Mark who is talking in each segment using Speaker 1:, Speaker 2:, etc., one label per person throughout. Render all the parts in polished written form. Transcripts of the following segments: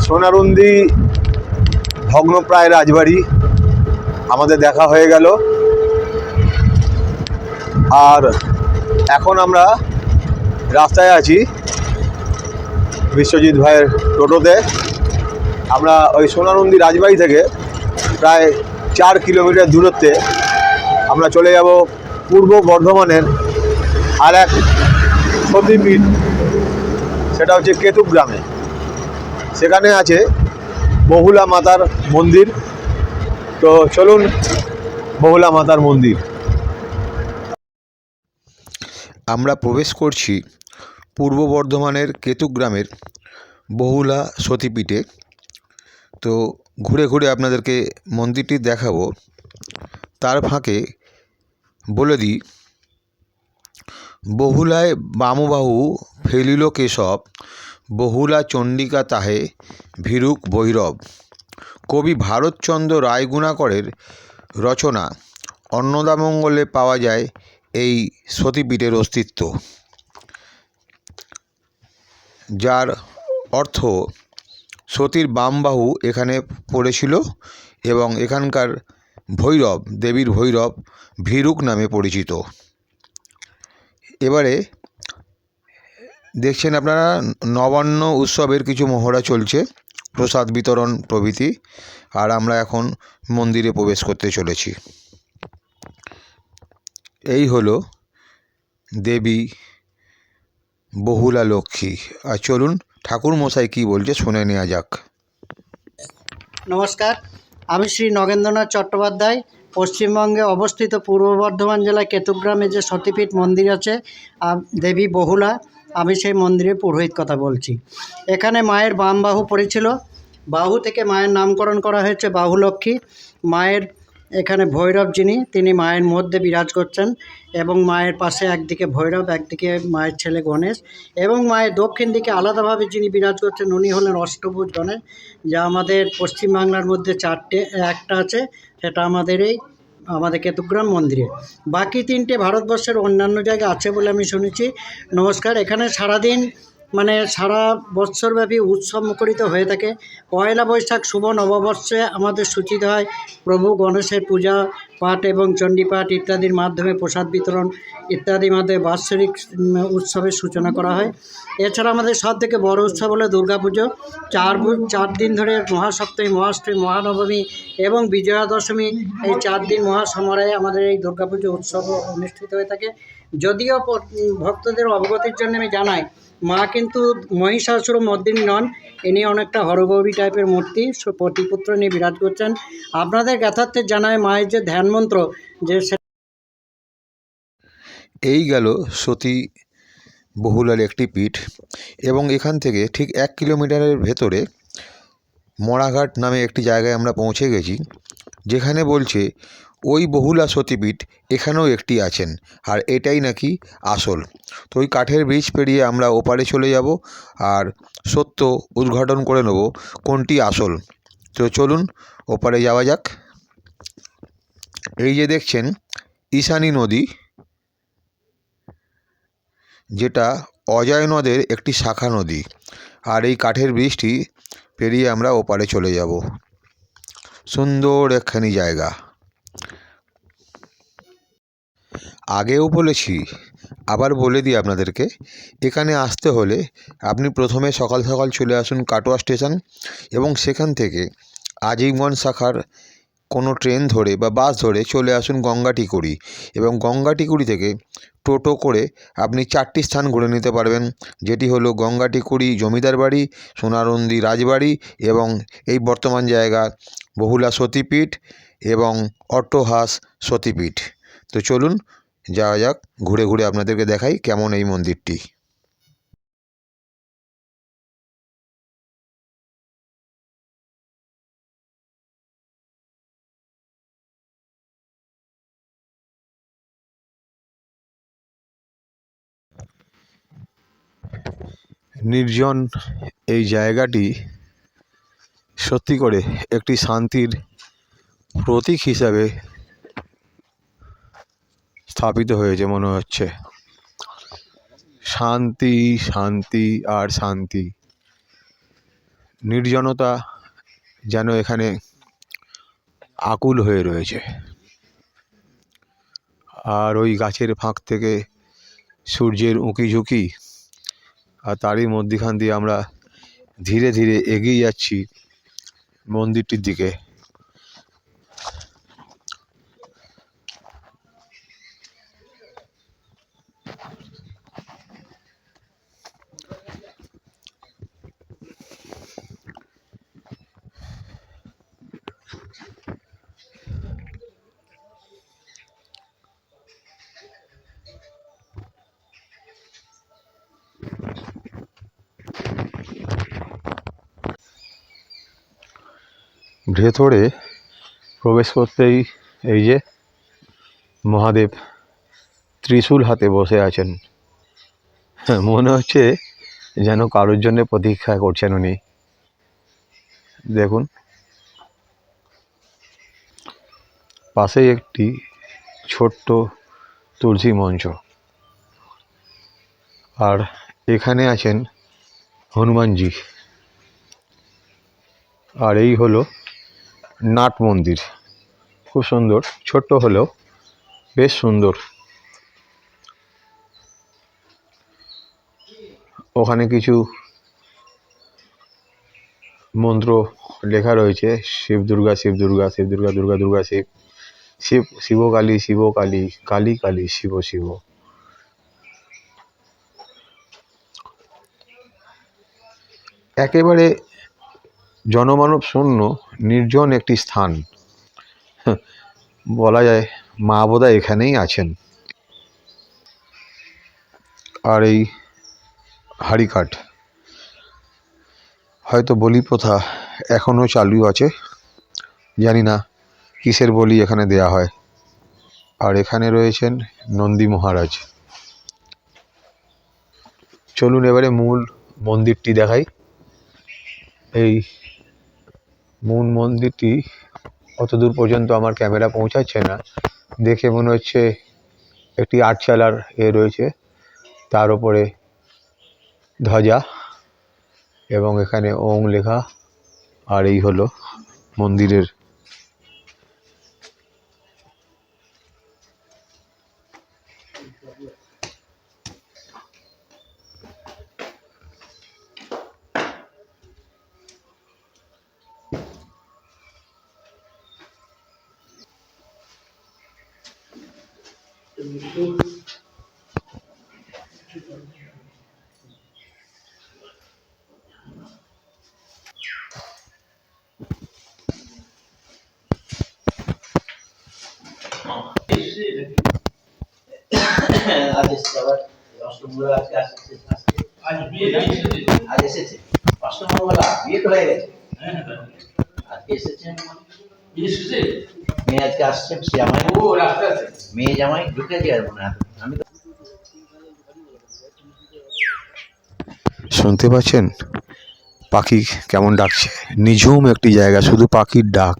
Speaker 1: সোনারুন্দি ভগ্নপ্রায় রাজবাড়ি আমাদের দেখা হয়ে গেল। আর এখন আমরা রাস্তায় আছি বিশ্বজিৎ ভাইয়ের টোটোতে। আমরা ওই সোনারুন্দি রাজবাড়ি থেকে প্রায় 4 কিলোমিটার দূরত্বে আমরা চলে যাব পূর্ব বর্ধমানের আর এক সতীপীঠ, সেটা হচ্ছে কেতুগ্রামে। সেখানে আছে বহুলা মাতার মন্দির। তো চলুন বহুলা মাতার মন্দির। আমরা প্রবেশ করছি পূর্ব বর্ধমানের কেতুগ্রামের বহুলা সতীপীঠে। তো ঘুরে ঘুরে আপনাদেরকে মন্দিরটি দেখাবো। তার ফাঁকে বলে দিই, বহুলায় বামবাহু ফেলিল কেশব, বহুলা চণ্ডিকা তাহে ভীরুক ভৈরব। কবি ভারতচন্দ্র রায়গুণাকরের রচনা অন্নদামঙ্গলে পাওয়া যায় এই সতীপীঠের অস্তিত্ব, যার অর্থ সতীর বামবাহু এখানে পড়েছিল এবং এখানকার ভৈরব, দেবীর ভৈরব ভীরুক নামে পরিচিত। এবারে দেখছেন আপনারা নবান্ন উৎসবের কিছু মহড়া চলছে, প্রসাদ বিতরণ প্রভৃতি। আর আমরা এখন মন্দিরে প্রবেশ করতে চলেছি। এই হলো দেবী বহুলা লক্ষ্মী। আর চলুন ঠাকুর মশাই কী বলছে শুনে নেওয়া যাক।
Speaker 2: নমস্কার, আমি শ্রী নগেন্দ্রনাথ চট্টোপাধ্যায়। পশ্চিমবঙ্গে অবস্থিত পূর্ব বর্ধমান জেলায় কেতুগ্রামে যে সতীপীঠ মন্দির আছে দেবী বহুলা, আমি সেই মন্দিরের পুরোহিত কথা বলছি। এখানে মায়ের বাম বাহু পড়েছিল, বাহু থেকে মায়ের নামকরণ করা হয়েছে বাহুলক্ষ্মী। মায়ের এখানে ভৈরব যিনি, তিনি মায়ের মধ্যে বিরাজ করছেন এবং মায়ের পাশে একদিকে ভৈরব, একদিকে মায়ের ছেলে গণেশ, এবং মায়ের দক্ষিণ দিকে আলাদাভাবে যিনি বিরাজ করছেন উনি হলেন অষ্টভুজ গণেশ, যা আমাদের পশ্চিমবাংলার মধ্যে একটা আছে, সেটা আমাদের কেতুগ্রাম মন্দিরে। বাকি 3টে ভারতবর্ষের অন্যান্য জায়গায় আছে বলে আমি শুনেছি। নমস্কার। এখানে সারাদিন সারা বৎসরব্যাপী উৎসব মুখরিত হয়ে থাকে। পয়লা বৈশাখ শুভ নববর্ষে আমাদের সূচিত হয় প্রভু গণেশের পূজা পাঠ এবং চণ্ডীপাঠ ইত্যাদির মাধ্যমে প্রসাদ বিতরণ ইত্যাদির মাধ্যমে বাৎসরিক উৎসবের সূচনা করা হয়। এছাড়া আমাদের সবথেকে বড় উৎসব হলো দুর্গাপুজো। 4 দিন ধরে মহাসপ্তমী, মহাষ্টমী, মহানবমী এবং বিজয়া দশমী, এই 4 দিন মহাসমারোহে আমাদের এই দুর্গাপুজো উৎসব অনুষ্ঠিত হয়ে থাকে। যদিও ভক্তদের অবগতির জন্য আমি জানাই, মা কিন্তু মহিষাসুর মর্দিনী নন, ইনি অনেকটা হরগৌরী টাইপের মূর্তি, পতিপুত্র নিয়ে বিরাজ করছেন। আপনাদের জ্ঞাতার্থে জানায় মায়ের যে ধ্যান মন্ত্র, যে
Speaker 1: এই গেল সতী বহুলার একটি পীঠ। এবং এখান থেকে ঠিক 1 কিলোমিটারের ভেতরে মরাঘাট নামে একটি জায়গায় আমরা পৌঁছে গেছি, যেখানে বলছে ওই বহুলা সতীপীঠ এখানেও একটি আছেন, আর এটাই নাকি আসল। তো ওই কাঠের ব্রিজ পেরিয়ে আমরা ওপারে চলে যাব আর সত্য উদ্ঘাটন করে নেব কোনটি আসল। তো চলুন ওপারে যাওয়া যাক। এই যে দেখছেন ঈশানী নদী, যেটা অজয় নদের একটি শাখা নদী, আর এই কাঠের ব্রিজটি পেরিয়ে আমরা ওপারে চলে যাব। সুন্দর একখানি জায়গা। আগেও বলেছি, আবার বলে দিই আপনাদেরকে, এখানে আসতে হলে আপনি প্রথমে সকাল সকাল চলে আসুন কাটোয়া স্টেশন, এবং সেখান থেকে আজিমগঞ্জ শাখার কোনো ট্রেন ধরে বা বাস ধরে চলে আসুন গঙ্গাটিকুড়ি, এবং গঙ্গাটিকুড়ি থেকে টোটো করে আপনি 4টি স্থান ঘুরে নিতে পারবেন, যেটি হলো গঙ্গাটিকুড়ি জমিদার বাড়ি, সোনারুন্দি রাজবাড়ি এবং এই বর্তমান জায়গা বহুলা সতীপীঠ এবং অট্টহাস সতীপীঠ। তো চলুন যাওয়া যাক, ঘুরে ঘুরে আপনাদেরকে দেখাই কেমন এই মন্দিরটি। নির্জন এই জায়গাটি সত্যি করে একটি শান্তির প্রতীক হিসাবে স্থাপিত হয়েছে মনে হচ্ছে। শান্তি, শান্তি আর শান্তি। নির্জনতা যেন এখানে আকুল হয়ে রয়েছে। আর ওই গাছের ফাঁক থেকে সূর্যের উঁকি ঝুঁকি, আর তারই মধ্যিখান দিয়ে আমরা ধীরে ধীরে এগিয়ে যাচ্ছি মন্দিরটির দিকে। ভেতরে প্রবেশ করতেই এই যে মহাদেব ত্রিশূল হাতে বসে আছেন। মনে হচ্ছে যেন কারোর জন্য প্রতীক্ষা করছেন উনি। দেখুন, পাশেই একটি ছোট্ট তুলসী মঞ্চ, আর এখানে আছেন হনুমানজি। আর এই হলো নাট মন্দির, খুব সুন্দর, ছোট্ট হলেও বেশ সুন্দর। ওখানে কিছু মন্ত্র লেখা রয়েছে, শিব দুর্গা শিব দুর্গা, শিব দুর্গা দুর্গা দুর্গা শিব, শিব শিব কালী শিব কালী, কালী কালী শিব শিব। একেবারে জনমানব শূন্য নির্জন একটি স্থান। বলা যায় মা বোধহয় এখানেই আছেন। আর এই হাড়িকাঠ, হয়তো বলি প্রথা এখনও চালু আছে, জানি না কিসের বলি এখানে দেয়া হয়। আর এখানে রয়েছেন নন্দী মহারাজ। চলুন এবারে মূল মন্দিরটি দেখাই। এই মূল মন্দিরটি অতদূর পর্যন্ত আমার ক্যামেরা পৌঁছাচ্ছে না, দেখে মনে হচ্ছে একটি আটচালার রয়েছে, তার উপরে ধ্বজা এবং এখানে ওং লেখা। আর এই হলো মন্দিরের
Speaker 3: আজ এসেছে আবার অষ্টমঙ্গলা, আজকে আসছে, আজ বিয়ে আজ এসেছে অষ্টমঙ্গলা, বিয়ে তো হয়ে গেছে, আজকে এসেছে, মেয়ে আজকে আসছে, জামাই ও রাস্তা আছে, মেয়ে জামাই ঢুকে দিয়ে আর মনে হয় আমি তো।
Speaker 1: শুনতে পাচ্ছেন পাখি কেমন ডাকছে, নিঝুম একটি জায়গা, শুধু পাখির ডাক।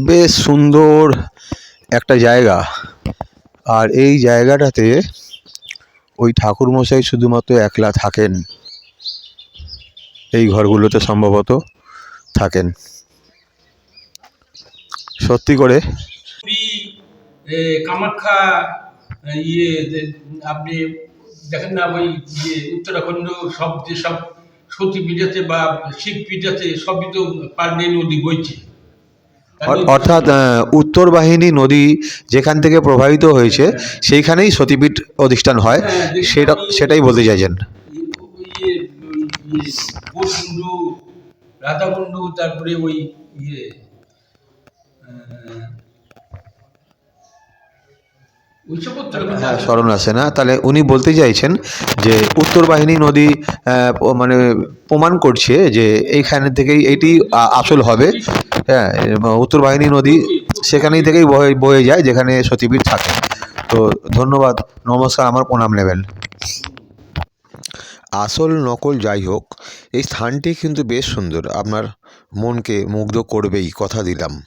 Speaker 1: বেশ সুন্দর একটা জায়গা। আর এই জায়গাটাতে ওই ঠাকুরমশাই শুধুমাত্র একলা থাকেন, এই ঘরগুলোতে সম্ভবত থাকেন। সত্যি করে
Speaker 4: কামাখ্যা আপনি দেখেন না, ওই উত্তরাখণ্ড সব যেসব সতীপীঠাতে বা শিবপীঠাতে সবই তো পাল্টে নদী বইছে।
Speaker 1: অর্থাৎ উত্তর বাহিনী নদী যেখান থেকে প্রবাহিত হয়েছে সেইখানেই সতীপীঠ অধিষ্ঠান হয়, সেটাই বলতে চাইছেন।
Speaker 4: বোধকুণ্ড, রাধাকুণ্ড, তারপরে ওই
Speaker 1: হ্যাঁ, স্মরণ আসে না। তাহলে উনি বলতে চাইছেন যে উত্তর বাহিনী নদী মানে প্রমাণ করছে যে এইখানে থেকেই এইটি আসল হবে। হ্যাঁ, উত্তর বাহিনী নদী সেখানেই থেকেই বয়ে যায় যেখানে সতীপীঠ থাকে। তো ধন্যবাদ, নমস্কার, আমার প্রণাম নেবেন। আসল নকল যাই হোক, এই স্থানটি কিন্তু বেশ সুন্দর। আপনার মনকে মুগ্ধ করবেই, কথা দিলাম।